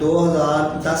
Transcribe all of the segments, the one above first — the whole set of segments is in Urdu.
2010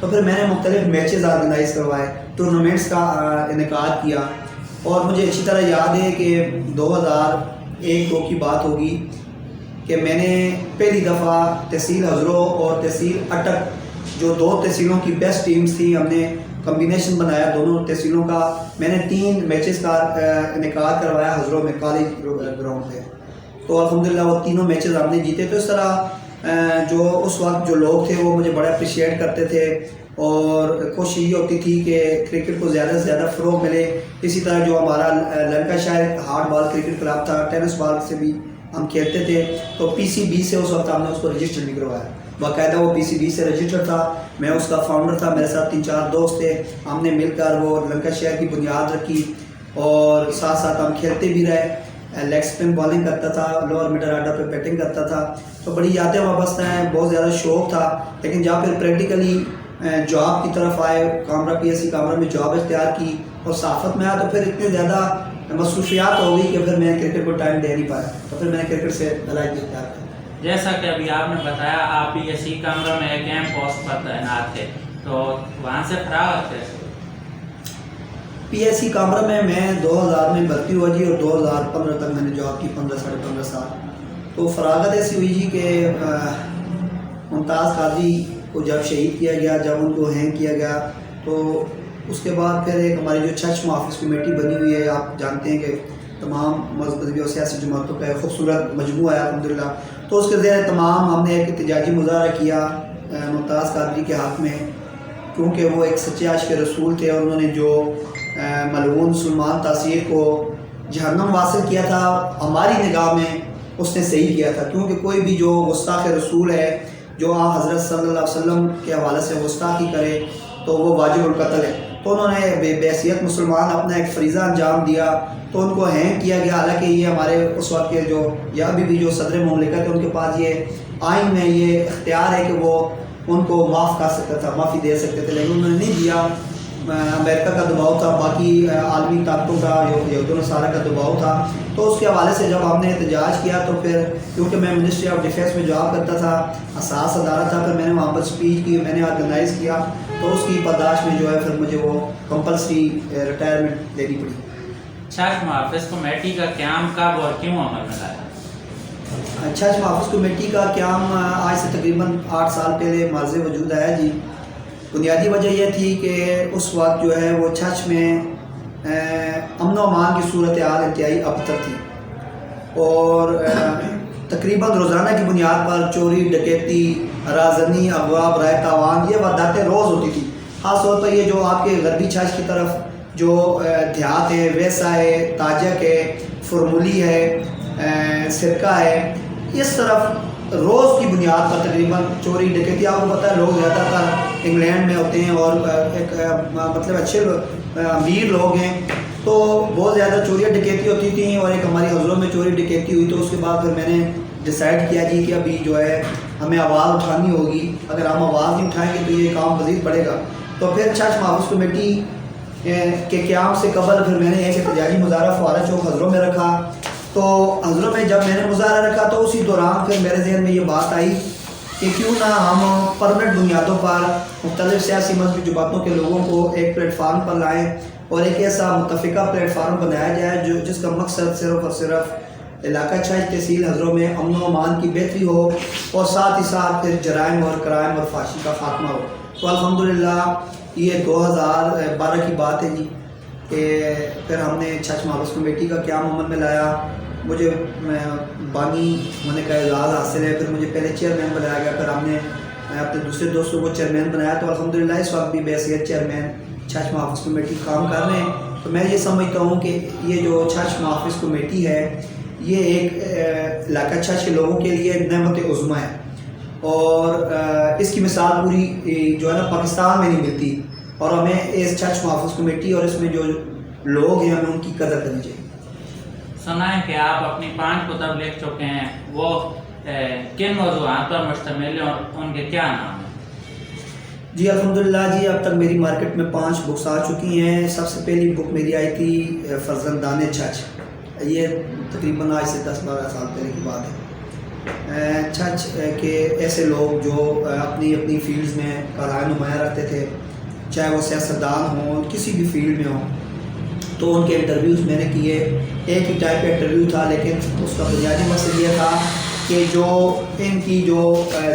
تو پھر میں نے مختلف میچز آرگنائز کروائے، ٹورنامنٹس کا انعقاد کیا. اور مجھے اچھی طرح یاد ہے کہ 2001-2 کی بات ہوگی کہ میں نے پہلی دفعہ تحصیل ہزرو اور تحصیل اٹک جو 2 تحصیلوں کی بیسٹ ٹیمز تھی، ہم نے کمبینیشن بنایا دونوں تحصیلوں کا. میں نے 3 میچز کا انعقاد کروایا ہزرو میں کالج گراؤنڈ پہ. تو الحمدللہ وہ تینوں میچز ہم نے جیتے. تو اس طرح جو اس وقت جو لوگ تھے وہ مجھے بڑا اپریشیٹ کرتے تھے اور کوشش یہ ہوتی تھی کہ کرکٹ کو زیادہ سے زیادہ فروغ ملے. اسی طرح جو ہمارا لنکا شہر ہارڈ بال کرکٹ کلب تھا، ٹینس بال سے بھی ہم کھیلتے تھے. تو PCB سے اس وقت ہم نے اس کو رجسٹر بھی کروایا، باقاعدہ وہ PCB سے رجسٹر تھا. میں اس کا فاؤنڈر تھا، میرے ساتھ 3-4 دوست تھے. ہم نے مل کر وہ لنکا شہر کی بنیاد رکھی اور ساتھ ساتھ ہم کھیلتے بھی رہے. لیگ اسپن بالنگ کرتا تھا، لوور مڈل آرڈر پہ بیٹنگ کرتا تھا. تو بڑی یادیں وابستہ ہیں، بہت زیادہ شوق تھا. لیکن جہاں پھر پریکٹیکلی جاب کی طرف آئے، کامرا PSC کامرا میں جاب اختیار کی اور صحافت میں آیا، تو پھر اتنی زیادہ مصروفیات ہو گئی کہ پھر میں کرکٹ کو ٹائم دے نہیں پایا. تو پھر میں نے کرکٹ سے علیحدگی اختیار کی. جیسا کہ ابھی آپ نے بتایا آپ PSC کامرا میں ایک اہم پوسٹ پر تعینات تھے، تو وہاں سے فراغت کیسے؟ PSC کامرا میں 2000 میں بھرتی ہوا جی، اور 2015 تک میں نے جاب کی، 15-15.5 سال. تو فراغت ایسی ہوئی جی کہ ممتاز قادری کو جب شہید کیا گیا، جب ان کو ہینگ کیا گیا، تو اس کے بعد پھر ایک ہماری جو چھچ محافظ کمیٹی بنی ہوئی ہے، آپ جانتے ہیں کہ تمام مذہبی اور سیاسی جماعتوں کا ایک خوبصورت مجموعہ ہے الحمدللہ. تو اس کے زیر تمام ہم نے ایک احتجاجی مظاہرہ کیا ممتاز قادری کے حق میں، کیونکہ وہ ایک سچے عاشق رسول تھے اور انہوں نے جو ملعون سلمان تاثیر کو جہنم واصل کیا تھا، ہماری نگاہ میں اس نے صحیح کیا تھا. کیونکہ کوئی بھی جو گستاخ رسول ہے، جو حضرت صلی اللہ علیہ وسلم کے حوالے سے گستاخی کرے تو وہ واجب القتل ہے. تو انہوں نے بے حیثیت مسلمان اپنا ایک فریضہ انجام دیا، تو ان کو ہینگ کیا گیا. حالانکہ یہ ہمارے اس وقت کے جو یا ابھی بھی جو صدر مملکت ہے، ان کے پاس یہ آئین میں یہ اختیار ہے کہ وہ ان کو معاف کر سکتا تھا، معافی دے سکتے تھے، لیکن انہوں نے نہیں دیا. امریکہ کا دباؤ تھا، باقی عالمی طاقتوں کا، یہود و نصارہ کا دباؤ تھا. تو اس کے حوالے سے جب ہم نے احتجاج کیا تو پھر کیونکہ میں منسٹری آف ڈیفینس میں جاب کرتا تھا، حساس ادارہ تھا، پھر میں نے وہاں پر اسپیچ کی، میں نے آرگنائز کیا. تو اس کی پرداش میں جو ہے پھر مجھے وہ کمپلسری ریٹائرمنٹ لینی پڑی. چھچ محافظ کمیٹی کا قیام کب اور کیوں عمل میں لایا؟ چھچ محافظ کمیٹی کا قیام آج سے تقریباً 8 سال پہلے مارز وجود آیا جی. بنیادی وجہ یہ تھی کہ اس وقت جو ہے وہ چھچ میں امن و امان کی صورتحال انتہائی ابتر تھی، اور تقریباً روزانہ کی بنیاد پر چوری، ڈکیتی، رازنی، اغوا، برائے تاوان، یہ وارداتیں روز ہوتی تھی. خاص طور پر یہ جو آپ کے غربی چھچ کی طرف جو دیہات ہے، ویسا ہے، تاجک ہے، فرمولی ہے، سرکہ ہے، اس طرف روز کی بنیاد پر تقریباً چوری ڈکیتی. آپ کو پتہ ہے لوگ زیادہ تر انگلینڈ میں ہوتے ہیں اور ایک مطلب اچھے امیر لوگ ہیں، تو بہت زیادہ چوریاں ڈکیتی ہوتی تھیں. اور ایک ہماری حضروں میں چوری ڈکیتی ہوئی، تو اس کے بعد پھر میں نے ڈیسائیڈ کیا جی کہ ابھی جو ہے ہمیں آواز اٹھانی ہوگی. اگر ہم آواز نہیں اٹھائیں گے تو یہ کام مزید بڑھے گا. تو پھر چھچ محافظ کمیٹی کے قیام سے قبل پھر میں نے ایک احتجاجی مظاہرہ فوارہ چوک ہزروں میں رکھا. تو ہزروں میں جب میں نے مظاہرہ رکھا تو اسی دوران پھر میرے ذہن میں یہ بات آئی کہ کیوں نہ ہم پرمنٹ بنیادوں پر مختلف سیاسی مذہبی جماعتوں کے لوگوں کو ایک پلیٹ فارم پر لائیں اور ایک ایسا متفقہ پلیٹ فارم بنایا جائے جس کا مقصد صرف اور صرف علاقہ چھچ تحصیل ہزروں میں امن و امان کی بہتری ہو اور ساتھ ہی ساتھ پھر جرائم اور کرائم اور فحاشی کا خاتمہ ہو. تو الحمدللہ یہ 2012 کی بات ہے جی کہ پھر ہم نے چھچ محافظ کمیٹی کا قیام عمل میں لایا. مجھے بانی ہونے کا اعزاز حاصل ہے. پھر مجھے پہلے چیئرمین بنایا گیا، پھر ہم نے اپنے دوسرے دوستوں کو چیئرمین بنایا. تو الحمدللہ اس وقت بھی بحیثیت چیئرمین چھچ محافظ کمیٹی کام کر رہے ہیں. تو میں یہ سمجھتا ہوں کہ یہ جو چھچ محافظ کمیٹی ہے یہ ایک علاقہ چھچ کے لوگوں کے لیے نعمت عظمیٰ ہے، اور اس کی مثال پوری جو ہے نا پاکستان میں نہیں ملتی. اور ہمیں اس چھچ محافظ کمیٹی اور اس میں جو لوگ ہیں ہمیں ان کی قدر کرنی چاہیے. سنا ہے کہ آپ اپنی 5 کتب لکھ چکے ہیں، وہ کن موضوعات پر مشتمل ہیں اور ان کے کیا نام ہیں؟ جی الحمدللہ جی اب تک میری مارکیٹ میں 5 بکس آ چکی ہیں. سب سے پہلی بک میری آئی تھی فرزندان چھچ، یہ تقریباً آج سے 10-12 سال پہلے کی بات ہے. چرچ کے ایسے لوگ جو اپنی اپنی فیلڈز میں رائے نمایاں رکھتے تھے، چاہے وہ سیاستدان ہوں، کسی بھی فیلڈ میں ہوں، تو ان کے انٹرویوز میں نے کیے. ایک ہی ٹائپ کا انٹرویو تھا، لیکن اس کا بنیادی مقصد یہ تھا کہ جو ان کی جو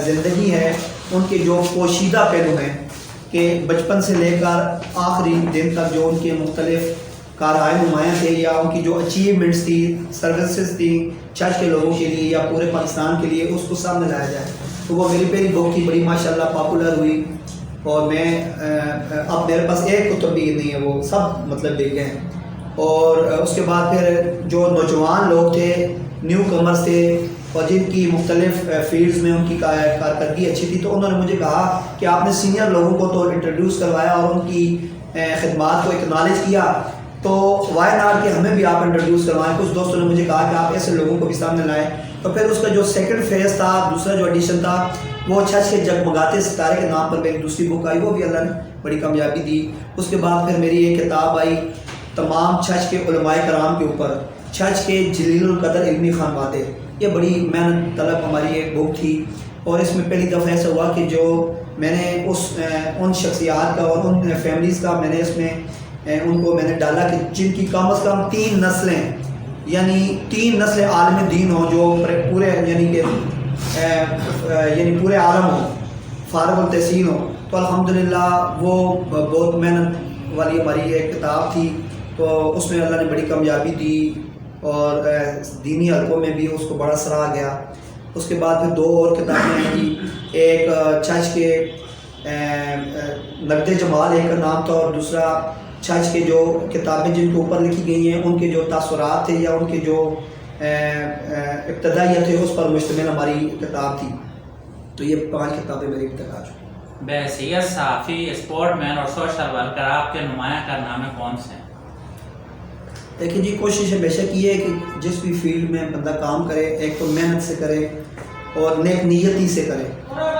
زندگی ہے، ان کے جو پوشیدہ پہلو ہیں کہ بچپن سے لے کر آخری دن تک جو ان کے مختلف کارہائے نمایاں تھے، یا ان کی جو اچیومنٹس تھی، سروسز تھی چرچ کے لوگوں کے لیے یا پورے پاکستان کے لیے، اس کو سامنے لایا جائے. تو وہ میری پہلی بک تھی، بڑی ماشاءاللہ پاپولر ہوئی. اور میں اب میرے پاس ایک کتب بھی نہیں ہے، وہ سب مطلب بک گئے ہیں. اور اس کے بعد پھر جو نوجوان لوگ تھے، نیو کمرز تھے، اور جن کی مختلف فیلڈز میں ان کی کارکردگی اچھی تھی، تو انہوں نے مجھے کہا کہ آپ نے سینئر لوگوں کو تو انٹروڈیوس کروایا اور ان کی خدمات کو اکنالج کیا، تو وائی ناٹ کہ ہمیں بھی آپ انٹروڈیوس کروائیں. کچھ دوستوں نے مجھے کہا کہ آپ ایسے لوگوں کو بھی سامنے لائیں. تو پھر اس کا جو سیکنڈ فیز تھا، دوسرا جو ایڈیشن تھا، وہ چرچ کے جگمگاتے ستارے کے نام پر میری دوسری بک آئی، وہ بھی اللہ نے بڑی کامیابی دی. اس کے بعد پھر میری ایک کتاب آئی تمام چرچ کے علماء کرام کے اوپر، چرچ کے جلیل القدر علمی خانوادے. یہ بڑی محنت طلب ہماری ایک بک تھی، اور اس میں پہلی دفعہ ایسا ہوا کہ جو میں نے ان شخصیات کا اور ان فیملیز کا میں نے اس میں ان کو میں نے ڈالا کہ جن کی کم از کم 3 نسلیں، یعنی 3 نسلیں عالم دین ہوں، جو پورے یعنی پورے عالم ہوں، فارغ التحصیل ہوں. تو الحمدللہ وہ بہت محنت والی ہماری ایک کتاب تھی. تو اس میں اللہ نے بڑی کامیابی دی، اور دینی حلقوں میں بھی اس کو بڑا سراہا گیا. اس کے بعد پھر 2 اور کتابیں آئی تھی، ایک چرچ کے نقد جمال ایک کا نام تھا، اور دوسرا چرچ کے جو کتابیں جن کے اوپر لکھی گئی ہیں ان کے جو تاثرات تھے یا ان کے جو ابتدائیت تھے، اس پر مشتمل ہماری کتاب تھی. تو یہ 5 کتابیں میری اب تک آ چکی. بحیثیت صحافی، اسپورٹ مین اور سوشل ورکر آپ کے نمایاں کارنامے کون سے ہیں؟ دیکھیں جی، کوشش ہمیشہ کی ہے کہ جس بھی فیلڈ میں بندہ کام کرے، ایک تو محنت سے کرے اور نیک نیتی سے کرے.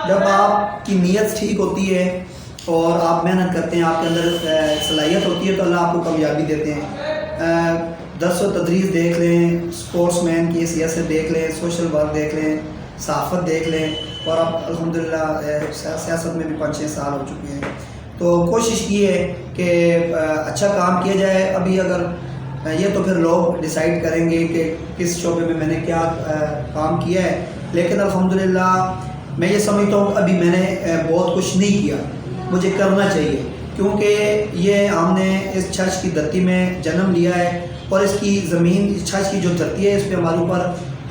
جب آپ کی نیت ٹھیک ہوتی ہے اور آپ محنت کرتے ہیں، آپ کے اندر صلاحیت ہوتی ہے، تو اللہ آپ کو کامیابی دیتے ہیں. درس و تدریس دیکھ لیں، اسپورٹس مین کی حیثیت سے دیکھ لیں، سوشل ورک دیکھ لیں، صحافت دیکھ لیں، اور اب الحمدللہ سیاست میں بھی 5-6 سال ہو چکے ہیں. تو کوشش کی ہے کہ اچھا کام کیا جائے. ابھی اگر یہ تو پھر لوگ ڈیسائیڈ کریں گے کہ کس شعبے میں نے کیا کام کیا ہے، لیکن الحمدللہ میں یہ سمجھتا ہوں کہ ابھی میں نے بہت کچھ نہیں کیا، مجھے کرنا چاہیے، کیونکہ یہ ہم نے اس چرچ کی دھرتی میں جنم لیا ہے، اور اس کی زمین، اس چرچ کی جو دھرتی ہے، اس پہ ہمارے اوپر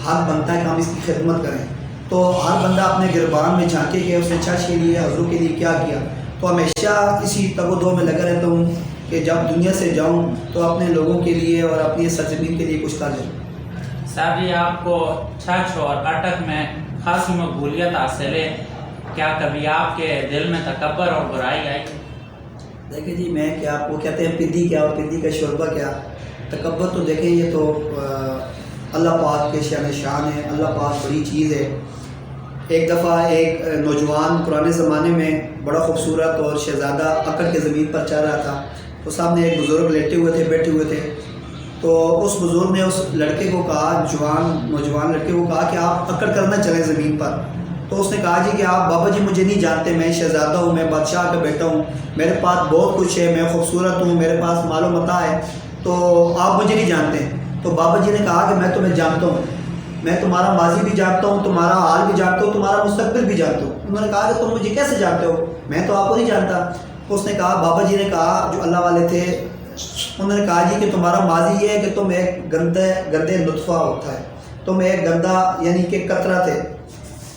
حق بنتا ہے کہ ہم اس کی خدمت کریں. تو ہر بندہ اپنے گربان میں جھانکے کہ اس نے چرچ کے لیے، حضور کے لیے کیا کیا. تو ہمیشہ اسی تگ و دو میں لگا رہتا ہوں کہ جب دنیا سے جاؤں تو اپنے لوگوں کے لیے اور اپنی سرزمین کے لیے کچھ کر جاؤں. صاحب جی، آپ کو چرچ اور اٹک میں خاصی مقبولیت حاصل ہے، کیا کبھی آپ کے دل میں تکبر اور برائی آئی؟ دیکھیں جی، میں کیا، آپ کو کہتے ہیں پدی کیا اور پدی کا شوربہ کیا. تکبر تو دیکھیں یہ تو اللہ پاک کے شان ہے، اللہ پاک بڑی چیز ہے. ایک دفعہ ایک نوجوان پرانے زمانے میں بڑا خوبصورت اور شہزادہ اکڑ کے زمین پر چل رہا تھا. تو سامنے ایک بزرگ لیٹے ہوئے تھے، بیٹھے ہوئے تھے. تو اس بزرگ نے اس لڑکے کو کہا، نوجوان لڑکے کو کہا کہ آپ اکڑ کرنا چلیں زمین پر. تو اس نے کہا جی کہ آپ بابا جی مجھے نہیں جانتے، میں شہزادہ ہوں، میں بادشاہ کا بیٹا ہوں، میرے پاس بہت کچھ ہے، میں خوبصورت ہوں، میرے پاس مال و متاع ہے، تو آپ مجھے نہیں جانتے. تو بابا جی نے کہا کہ میں تمہیں جانتا ہوں، میں تمہارا ماضی بھی جانتا ہوں، تمہارا حال بھی جانتا ہوں، تمہارا مستقبل بھی جانتا ہوں. انہوں نے کہا کہ تم مجھے کیسے جانتے ہو، میں تو آپ کو نہیں جانتا. اس نے کہا، بابا جی نے کہا، جو اللہ والے تھے، انہوں نے کہا جی کہ تمہارا ماضی یہ ہے کہ تم ایک گندے نطفہ ہوتا ہے، تم ایک گندا یعنی کہ قطرہ تھے،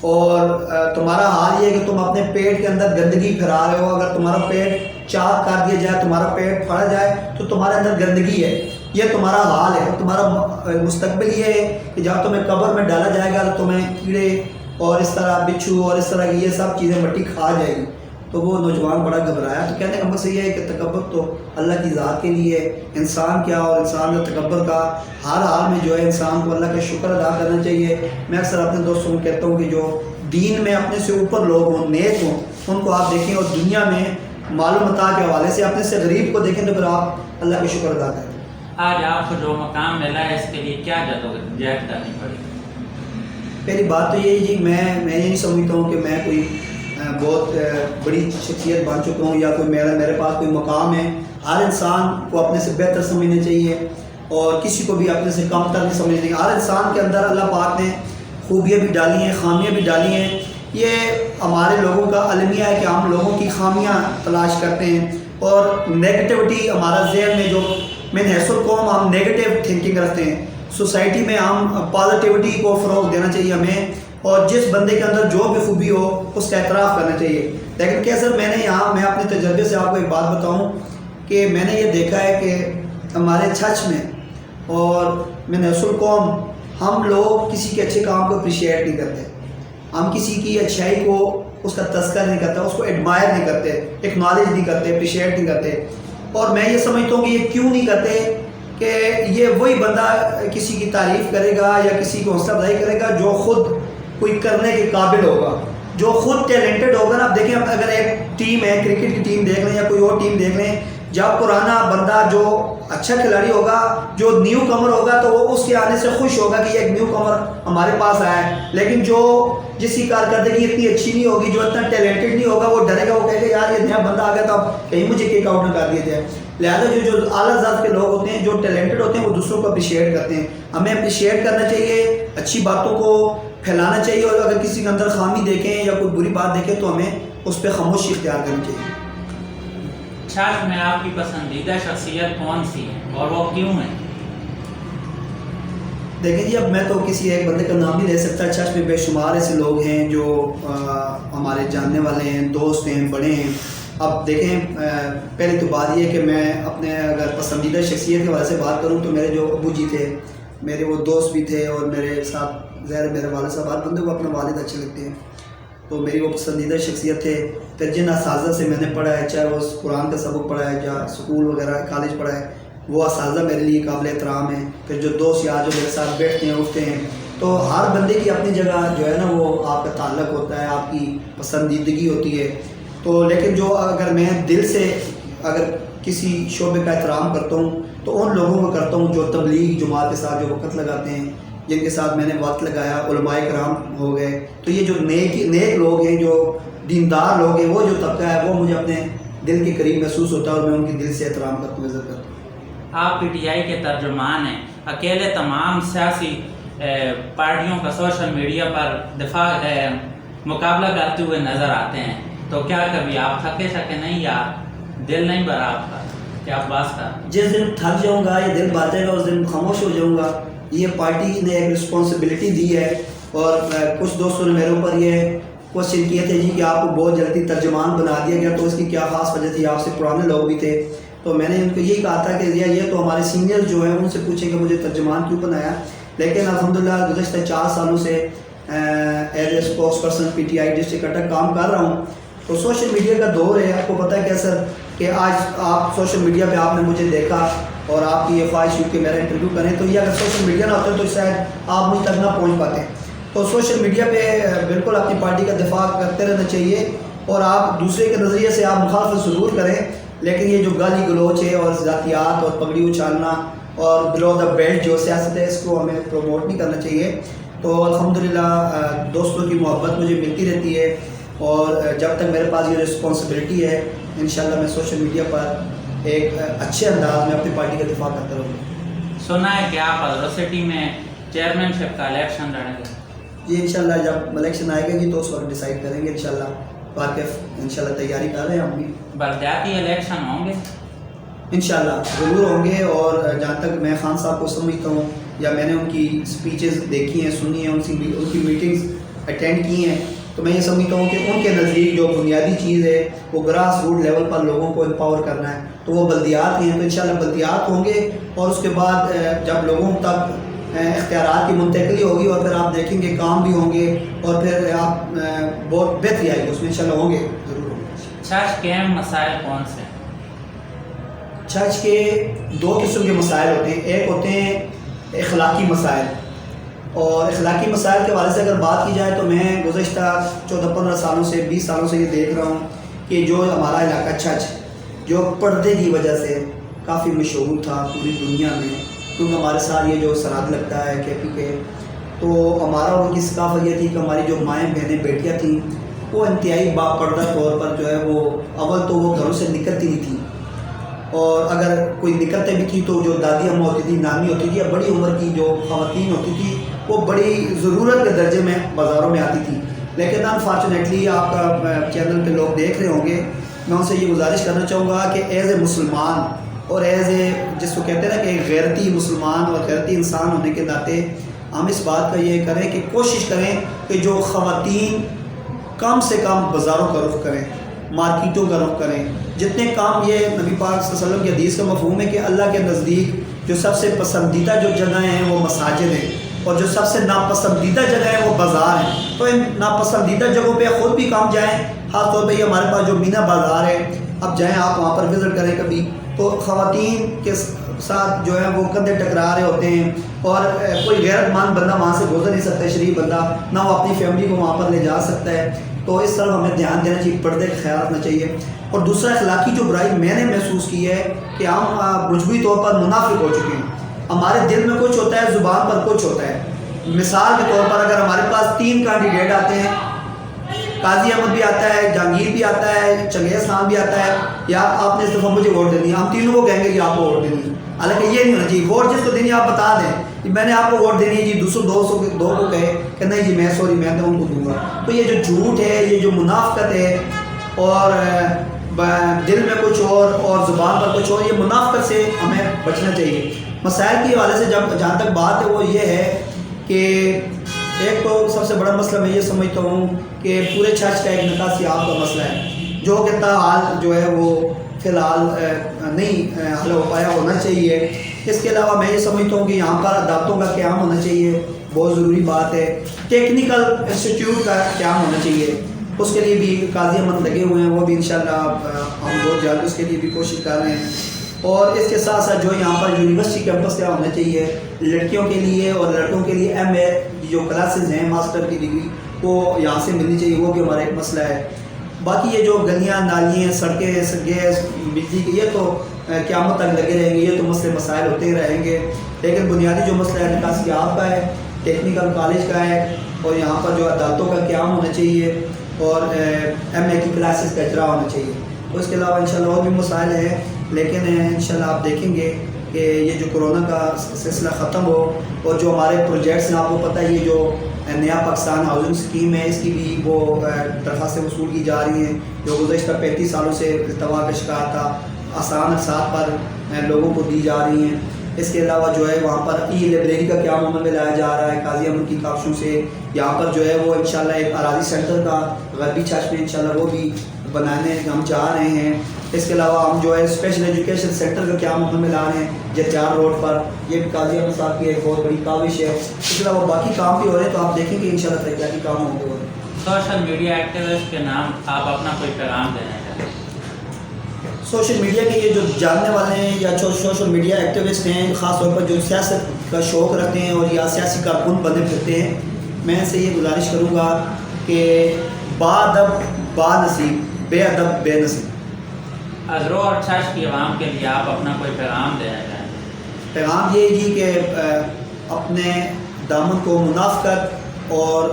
اور تمہارا حال یہ ہے کہ تم اپنے پیٹ کے اندر گندگی پھیلا رہے ہو. اگر تمہارا پیٹ چاک کر دیا جائے، تمہارا پیٹ پھڑا جائے، تو تمہارے اندر گندگی ہے، یہ تمہارا حال ہے. تمہارا مستقبل یہ ہے کہ جب تمہیں قبر میں ڈالا جائے گا تو تمہیں کیڑے اور اس طرح بچھو اور اس طرح کی یہ سب چیزیں مٹی کھا جائے گی. تو وہ نوجوان بڑا گھبرایا. تو کہنے کا مقصد یہ ہے کہ تکبر تو اللہ کی ذات کے لیے، انسان کیا اور انسان کا تکبر کا ہر حال میں جو ہے انسان کو اللہ کا شکر ادا کرنا چاہیے. میں اکثر اپنے دوستوں کو کہتا ہوں کہ جو دین میں اپنے سے اوپر لوگ ہوں، نیک ہوں، ان کو آپ دیکھیں، اور دنیا میں مال و متاع کے حوالے سے اپنے سے غریب کو دیکھیں، تو پھر آپ اللہ کا شکر ادا کریں. آج آپ کو جو مقام ملا ہے، اس کے لیے کیا جدوجہد کرنی پڑی؟ پہلی بات تو یہ جی میں یہ نہیں سمجھتا ہوں کہ میں کوئی بہت بڑی شخصیت بن چکا ہوں یا کوئی میرے پاس کوئی مقام ہے. ہر انسان کو اپنے سے بہتر سمجھنا چاہیے اور کسی کو بھی اپنے سے کم تر نہیں سمجھنا چاہیے. ہر انسان کے اندر اللہ پاک نے خوبیاں بھی ڈالی ہیں, خامیاں بھی ڈالی ہیں. یہ ہمارے لوگوں کا المیہ ہے کہ ہم لوگوں کی خامیاں تلاش کرتے ہیں اور نیگیٹیوٹی ہمارا ذہن میں جو من حیث القوم ہم نیگیٹیو تھنکنگ رکھتے ہیں. سوسائٹی میں ہم پازیٹیوٹی کو فروغ دینا چاہیے ہمیں, اور جس بندے کے اندر جو بھی خوبی ہو اس کا اعتراف کرنا چاہیے. لیکن کیسر میں اپنے تجربے سے آپ کو ایک بات بتاؤں کہ میں نے یہ دیکھا ہے کہ ہمارے چھچ میں اور من حیث القوم ہم لوگ کسی کے اچھے کام کو اپریشیٹ نہیں کرتے. ہم کسی کی اچھائی کو اس کا تذکر نہیں کرتے, اس کو ایڈمائر نہیں کرتے, ایکنالج نہیں کرتے, اپریشیٹ نہیں کرتے. اور میں یہ سمجھتا ہوں کہ یہ کیوں نہیں کرتے کہ یہ وہی بندہ کسی کی تعریف کرے گا یا کسی کو حوصلہ افزائی کرے گا جو خود کوئی کرنے کے قابل ہوگا, جو خود ٹیلنٹڈ ہوگا نا. آپ دیکھیں اگر ایک ٹیم ہے, کرکٹ کی ٹیم دیکھ لیں یا کوئی اور ٹیم دیکھ لیں, جب پرانا بندہ جو اچھا کھلاڑی ہوگا, جو نیو کمر ہوگا, تو وہ اس کے آنے سے خوش ہوگا کہ یہ ایک نیو کمر ہمارے پاس آیا ہے. لیکن جو جس کی کارکردگی اتنی اچھی نہیں ہوگی, جو اتنا ٹیلنٹڈ نہیں ہوگا, وہ ڈرے گا, وہ کہے گا یار یہ نیا بندہ آ گیا تو اب کہیں مجھے کیک آؤٹ نہ کر دیا جائے. لہٰذا جو اعلیٰ ذات کے لوگ ہوتے ہیں, جو ٹیلنٹڈ ہوتے ہیں, وہ دوسروں کو اپریشیٹ کرتے ہیں. ہمیں اپریشیٹ کرنا چاہیے, اچھی باتوں کو پھیلانا چاہیے, اور اگر کسی کے اندر خامی دیکھیں یا کوئی بری بات دیکھیں تو ہمیں اس پہ خاموشی اختیار کرنی چاہیے. چھچ میں آپ کی پسندیدہ شخصیت کون سی ہے اور وہ کیوں ہے؟ دیکھیں جی, اب میں تو کسی ایک بندے کا نام نہیں لے سکتا. چھچ میں بے شمار ایسے لوگ ہیں جو ہمارے جاننے والے ہیں, دوست ہیں, بڑے ہیں. اب دیکھیں پہلے تو بات یہ ہے کہ میں اپنے اگر پسندیدہ شخصیت کے حوالے سے بات کروں تو میرے جو ابو جی تھے, میرے وہ دوست بھی تھے, اور میرے ساتھ ظاہر میرے والد صاحب, ہر بندے کو اپنے والد اچھے لگتے ہیں, تو میری وہ پسندیدہ شخصیت تھے. پھر جن اساتذہ سے میں نے پڑھا ہے, چاہے وہ قرآن کا سبق پڑھا ہے یا اسکول وغیرہ کالج پڑھا ہے, وہ اساتذہ میرے لیے قابل احترام ہیں. پھر جو دوست یار جو میرے ساتھ بیٹھتے ہیں, اٹھتے ہیں, تو ہر بندے کی اپنی جگہ جو ہے نا وہ آپ کا تعلق ہوتا ہے, آپ کی پسندیدگی ہوتی ہے. تو لیکن جو اگر میں دل سے اگر کسی شعبے کا احترام کرتا ہوں تو ان لوگوں کو کرتا ہوں جو تبلیغ جماعت کے ساتھ جو وقت لگاتے ہیں, جن کے ساتھ میں نے وقت لگایا. علماء کرام ہو گئے, تو یہ جو نیک لوگ ہیں, جو دیندار لوگ ہیں, وہ جو طبقہ ہے, وہ مجھے اپنے دل کے قریب محسوس ہوتا ہے, اور میں ان کی دل سے احترام کرتا ہوں, عزت کرتا ہوں. آپ پی ٹی آئی کے ترجمان ہیں, اکیلے تمام سیاسی پارٹیوں کا سوشل میڈیا پر مقابلہ کرتے ہوئے نظر آتے ہیں, تو کیا کبھی آپ تھکے نہیں, یا دل نہیں بھرا آپ کا کہ آپ بات کر؟ جس دن تھک جاؤں گا یا دل باتیں گا, اس دن خاموش ہو جاؤں گا. یہ پارٹی نے ایک رسپانسبلٹی دی ہے, اور کچھ دوستوں نے میرے اوپر یہ کوشچن کیے تھے جی کہ آپ کو بہت جلدی ترجمان بنا دیا گیا, تو اس کی کیا خاص وجہ تھی, آپ سے پرانے لوگ بھی تھے. تو میں نے ان کو یہی کہا تھا کہ یہ تو ہمارے سینئر جو ہیں ان سے پوچھیں کہ مجھے ترجمان کیوں بنایا. لیکن الحمدللہ گزشتہ 4 سالوں سے as a spokesperson P T I district Attock کام کر رہا ہوں. تو سوشل میڈیا کا دور ہے, آپ کو پتہ ہے کہ سر کہ آج آپ سوشل میڈیا پہ آپ نے مجھے دیکھا, اور آپ کی یہ خواہش ہوئی کہ میرا انٹرویو کریں, تو یہ اگر سوشل میڈیا نہ ہوتا تو شاید آپ مجھ تک نہ پہنچ پاتے. تو سوشل میڈیا پہ بالکل اپنی پارٹی کا دفاع کرتے رہنا چاہیے, اور آپ دوسرے کے نظریے سے آپ مخالفت ضرور کریں, لیکن یہ جو گالی گلوچ ہے اور ذاتیات اور پگڑی اچھالنا اور بلو دا بیلٹ جو سیاست ہے, اس کو ہمیں پروموٹ نہیں کرنا چاہیے. تو الحمدللہ دوستوں کی محبت مجھے ملتی رہتی ہے, اور جب تک میرے پاس یہ رسپانسبلٹی ہے, انشاءاللہ میں سوشل میڈیا پر ایک اچھے انداز میں اپنی پارٹی کا دفاع کرتا رہوں گا. سنا ہے کہ آپ یونیورسٹی میں چیئرمین شپ کا الیکشن لڑیں گے؟ جی انشاءاللہ جب الیکشن آئے گا جی تو اس وقت ڈیسائیڈ کریں گے. انشاءاللہ واقف انشاءاللہ تیاری کر رہے ہیں ہم بھی. بلدیاتی الیکشن ہوں گے؟ انشاءاللہ ضرور ہوں گے, اور جہاں تک میں خان صاحب کو سمجھتا ہوں یا میں نے ان کی اسپیچز دیکھی ہیں, سنی ہیں, ان کی میٹنگز اٹینڈ کی ہیں, تو میں یہ سمجھتا ہوں کہ ان کے نزدیک جو بنیادی چیز ہے وہ گراس روٹ لیول پر لوگوں کو امپاور کرنا ہے, تو وہ بلدیات ہیں. تو انشاءاللہ بلدیات ہوں گے, اور اس کے بعد جب لوگوں تک اختیارات کی منتقلی ہوگی, اور پھر آپ دیکھیں گے کام بھی ہوں گے, اور پھر آپ بہت بہتری آئے گی اس میں, انشاءاللہ ہوں گے, ضرور ہوں گے. چھچ کے اہم مسائل کون سے ہیں؟ چھچ کے 2 قسم کے مسائل ہوتے ہیں. ایک ہوتے ہیں اخلاقی مسائل, اور اخلاقی مسائل کے حوالے سے اگر بات کی جائے تو میں گزشتہ 14-15 سالوں سے 20 سالوں سے یہ دیکھ رہا ہوں کہ جو ہمارا علاقہ چھچ جو پردے کی وجہ سے کافی مشہور تھا پوری دنیا میں, کیونکہ ہمارے ساتھ یہ جو سرحد لگتا ہے کے پی کے, تو ہمارا ان کی ثقافت یہ تھی کہ ہماری جو مائیں بہنیں بیٹیاں تھیں وہ انتہائی باپردہ طور پر جو ہے وہ اول تو وہ گھروں سے نکلتی نہیں تھیں، اور اگر کوئی نکلتے بھی تھی تو جو دادی اماں ہوتی تھی، نانی ہوتی تھی یا بڑی عمر کی جو خواتین ہوتی تھی وہ بڑی ضرورت کے درجے میں بازاروں میں آتی تھی. لیکن انفارچونیٹلی آپ کا چینل پہ لوگ دیکھ رہے ہوں گے، میں ان سے یہ گزارش کرنا چاہوں گا کہ ایز اے مسلمان اور ایز اے جس کو کہتے ہیں نا کہ غیرتی مسلمان اور غیرتی انسان ہونے کے ناطے ہم اس بات کا یہ کریں کہ کوشش کریں کہ جو خواتین کم سے کم بازاروں کا رخ کریں، مارکیٹوں کا رخ کریں. جتنے کام، یہ نبی پاک صلی اللہ علیہ وسلم کی حدیث کا مفہوم ہے کہ اللہ کے نزدیک جو سب سے پسندیدہ جو جگہیں ہیں وہ مساجد ہیں، اور جو سب سے ناپسندیدہ جگہ ہے وہ بازار ہیں. تو ان ناپسندیدہ جگہوں پہ خود بھی کام جائیں. خاص طور پہ یہ ہمارے پاس جو مینا بازار ہے، اب جائیں آپ وہاں پر وزٹ کریں کبھی، تو خواتین کے ساتھ جو ہے وہ کندھے ٹکرا رہے ہوتے ہیں، اور کوئی غیرت مند بندہ وہاں سے گزر نہیں سکتا، شریف بندہ نہ وہ اپنی فیملی کو وہاں پر لے جا سکتا ہے. تو اس طرف ہمیں دھیان دینا چاہیے، پردے کا خیال رکھنا چاہیے. اور دوسرا اخلاقی جو برائی میں نے محسوس کی ہے کہ ہم مجموعی طور پر منافق ہو چکے ہیں. ہمارے دل میں کچھ ہوتا ہے، زبان پر کچھ ہوتا ہے. مثال کے طور پر اگر ہمارے پاس 3 کینڈیڈیٹ آتے ہیں، قاضی احمد بھی آتا ہے، جہانگیر بھی آتا ہے، چنگیز خان بھی آتا ہے، یا آپ نے اس دفعہ مجھے ووٹ دینی ہے، ہم تینوں کو کہیں گے کہ آپ کو ووٹ دینی ہے. حالانکہ یہ نہیں ہونا چاہیے. ووٹ جس کو دینی ہے آپ بتا دیں کہ میں نے آپ کو ووٹ دینی ہے جی. دوسروں 2 کو کہے کہ نہیں جی میں میں تو ان کو دوں گا. تو یہ جو جھوٹ ہے، یہ جو منافقت ہے، اور دل میں کچھ اور زبان پر کچھ اور، یہ منافقت سے ہمیں بچنا چاہیے. مسائل کے حوالے سے جہاں تک بات ہے وہ یہ ہے کہ ایک تو سب سے بڑا مسئلہ میں یہ سمجھتا ہوں کہ پورے چرچ کا ایک نکاح سیاح کا مسئلہ ہے، جو کہ تاحال جو ہے وہ فی الحال نہیں حل ہو پایا، ہونا چاہیے. اس کے علاوہ میں یہ سمجھتا ہوں کہ یہاں پر عدالتوں کا قیام ہونا چاہیے، بہت ضروری بات ہے. ٹیکنیکل انسٹیٹیوٹ کا قیام ہونا چاہیے، اس کے لیے بھی قاضی احمد لگے ہوئے ہیں، وہ بھی انشاءاللہ ہم بہت جلد اس کے لیے بھی کوشش کر رہے ہیں. اور اس کے ساتھ ساتھ جو یہاں پر یونیورسٹی کیمپس کیا ہونا چاہیے لڑکیوں کے لیے اور لڑکوں کے لیے. MA جو کلاسز ہیں ماسٹر کی ڈگری وہ یہاں سے ملنی چاہیے، وہ بھی ہمارا ایک مسئلہ ہے. باقی یہ جو گلیاں نالیاں سڑکیں گیس بجلی کی، یہ تو قیامت تک لگے رہیں گے، یہ تو مسئلے مسائل ہوتے ہی رہیں گے. لیکن بنیادی جو مسئلہ ہے نکاح سیاح کا ہے، ٹیکنیکل کالج کا ہے، اور یہاں پر جو عدالتوں کا قیام ہونا چاہیے، اور MA کی کلاسز کا اجرا ہونا چاہیے. تو اس کے علاوہ انشاءاللہ اور بھی مسائل ہیں، لیکن انشاءاللہ آپ دیکھیں گے کہ یہ جو کرونا کا سلسلہ ختم ہو، اور جو ہمارے پروجیکٹس ہیں، آپ کو پتہ ہے یہ جو نیا پاکستان ہاؤسنگ اسکیم ہے، اس کی بھی وہ درخواستیں وصول کی جا رہی ہیں، جو گزشتہ 35 سالوں سے التوا کا شکار تھا، آسان اقساط پر لوگوں کو دی جا رہی ہیں. اس کے علاوہ جو ہے وہاں پر لائبریری کا قیام عمل میں لایا جا رہا ہے قاضی احمد کی کاوشوں سے. یہاں پر جو ہے وہ انشاءاللہ ایک اراضی سینٹر کا غربی چرچ میں انشاءاللہ وہ بھی بنانے ہم چاہ رہے ہیں. اس کے علاوہ ہم جو ہے اسپیشل ایجوکیشن سینٹر کا قیام عمل میں لا رہے ہیں جتیار روڈ پر، یہ بھی قاضی احمد صاحب کی ایک بہت بڑی کاوش ہے. اس کے علاوہ باقی کام بھی ہو رہے ہیں، تو آپ دیکھیں گے انشاءاللہ ترقیاتی کام ہوں گے. سوشل میڈیا ایکٹیوسٹ کے نام آپ اپنا کوئی پیغام دینا چاہتے ہیں؟ سوشل میڈیا کے یہ جو جاننے والے ہیں یا جو سوشل میڈیا ایکٹیوسٹ ہیں، خاص طور پر جو سیاست کا شوق رکھتے ہیں اور یا سیاسی کارکن بنے پھرتے ہیں، میں ان سے یہ گزارش کروں گا کہ بادب با نصیب، بے ادب بے نصیب. ازرو اور چرچ کی عوام کے لیے آپ اپنا کوئی پیغام دینا چاہیں؟ پیغام یہ جی کہ اپنے دامن کو منافقت اور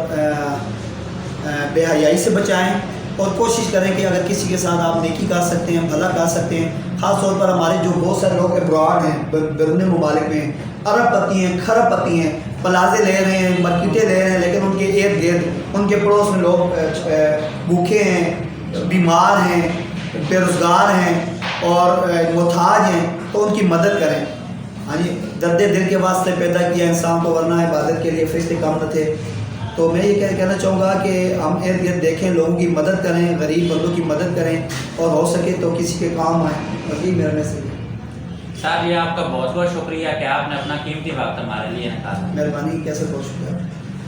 بے حیائی سے بچائیں، اور کوشش کریں کہ اگر کسی کے ساتھ آپ نیکی کر سکتے ہیں، بھلا کر سکتے ہیں. خاص طور پر ہمارے جو بہت سارے لوگ ابراڈ ہیں، بیرون ممالک میں ارب پتی ہیں، کھرب پتی ہیں، پلازے لے رہے ہیں، مارکیٹیں لے رہے ہیں، لیکن ان کے ارد گرد ان کے پڑوس میں لوگ بھوکے ہیں، بیمار ہیں، بے روزگار ہیں اور محتاج ہیں. تو ان کی مدد کریں. ہاں جی، درد دل کے واسطے پیدا کیا انسان کو، ورنہ عبادت کے لیے فرشتے کم نہ تھے. تو میں یہ کہنا چاہوں گا کہ ہم ارد گرد دیکھیں، لوگوں کی مدد کریں، غریب بندوں کی مدد کریں، اور ہو سکے تو کسی کے کام آئیں. بس یہ میرا میسج ہے. سر یہ آپ کا بہت بہت شکریہ کہ آپ نے اپنا قیمتی وقت ہمارے لیے نکالا. مہربانی، کیسے بہت شکریہ.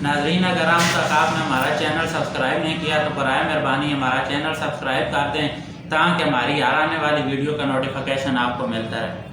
ناظرین اگر آپ تک آپ نے ہمارا چینل سبسکرائب نہیں کیا تو برائے مہربانی ہمارا چینل سبسکرائب کر دیں، تاکہ ہماری آنے والی ویڈیو کا نوٹیفیکیشن آپ کو ملتا رہے.